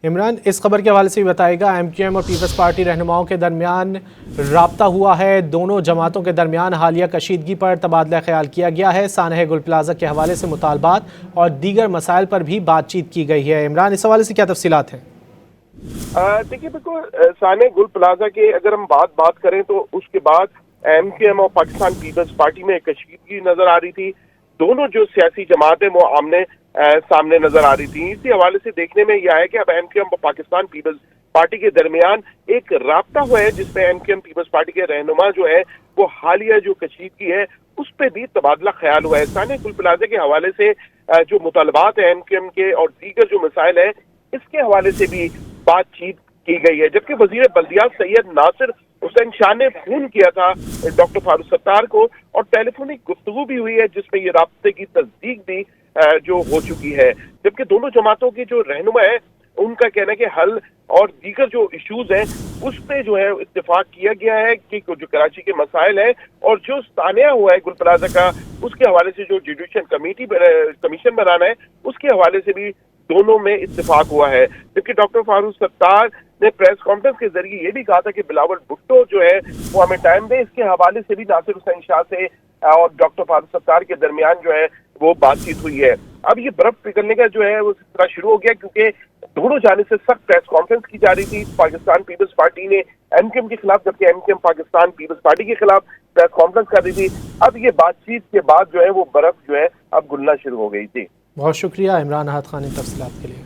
عمران، اس خبر کے حوالے سے بھی بتائے گا، ایم کیو ایم اور پیپلز پارٹی رہنماؤں کے درمیان رابطہ ہوا ہے، دونوں جماعتوں کے درمیان حالیہ کشیدگی پر تبادلہ خیال کیا گیا ہے، سانحہ گل پلازہ کے حوالے سے مطالبات اور دیگر مسائل پر بھی بات چیت کی گئی ہے۔ عمران، اس حوالے سے کیا تفصیلات ہیں؟ دیکھیے بالکل، سانحہ گل پلازہ کے اگر ہم بات کریں تو اس کے بعد ایم کیو ایم اور پاکستان پیپلز پارٹی میں کشیدگی نظر آ رہی تھی۔ دونوں جو سیاسی جماعتیں وہ آمنے سامنے نظر آ رہی تھی۔ اسی حوالے سے دیکھنے میں یہ آیا کہ اب ایم کیو ایم اور پاکستان پیپلز پارٹی کے درمیان ایک رابطہ ہوا ہے، جس میں M Q M Peoples Party کے رہنما جو ہے وہ حالیہ جو کشیدگی ہے اس پہ بھی تبادلہ خیال ہوا ہے۔ سانحہ گل پلازہ کے حوالے سے جو مطالبات ہیں ایم کیو ایم کے اور دیگر جو مسائل ہیں اس کے حوالے سے بھی بات چیت کی گئی ہے، جبکہ وزیر بلدیات سید ناصر حسین شاہ نے فون کیا تھا ڈاکٹر فاروق ستار کو اور ٹیلی فونک گفتگو بھی ہوئی ہے، جس میں یہ رابطے کی تصدیق بھی جو ہو چکی ہے، جبکہ دونوں جماعتوں کے جو رہنما ہیں ان کا کہنا ہے کہ حل اور دیگر جو ایشوز ہیں اس پہ جو ہے اتفاق کیا گیا ہے کہ جو کراچی کے مسائل ہیں اور جو سانحہ ہوا ہے گل پلازہ کا اس کے حوالے سے جو جوڈیشل کمیشن بنانا ہے اس کے حوالے سے بھی دونوں میں اتفاق ہوا ہے۔ جبکہ ڈاکٹر فاروق ستار نے پریس کانفرنس کے ذریعے یہ بھی کہا تھا کہ بلاول بھٹو جو ہے وہ ہمیں ٹائم دے، اس کے حوالے سے بھی ناصر حسین شاہ سے اور ڈاکٹر فاروق ستار کے درمیان جو ہے وہ بات چیت ہوئی ہے۔ اب یہ برف پگھلنے کا جو ہے وہ سلسلہ شروع ہو گیا، کیونکہ دونوں جانب سے سخت پریس کانفرنس کی جا رہی تھی۔ پاکستان پیپلز پارٹی نے ایم کیو ایم کے خلاف، جبکہ M Q M Pakistan Peoples Party کے خلاف پریس کانفرنس کر رہی تھی۔ اب یہ بات چیت کے بعد جو ہے وہ برف جو ہے اب گلنا شروع ہو گئی تھی۔ بہت شکریہ عمران احد خان ان تفصیلات کے لیے۔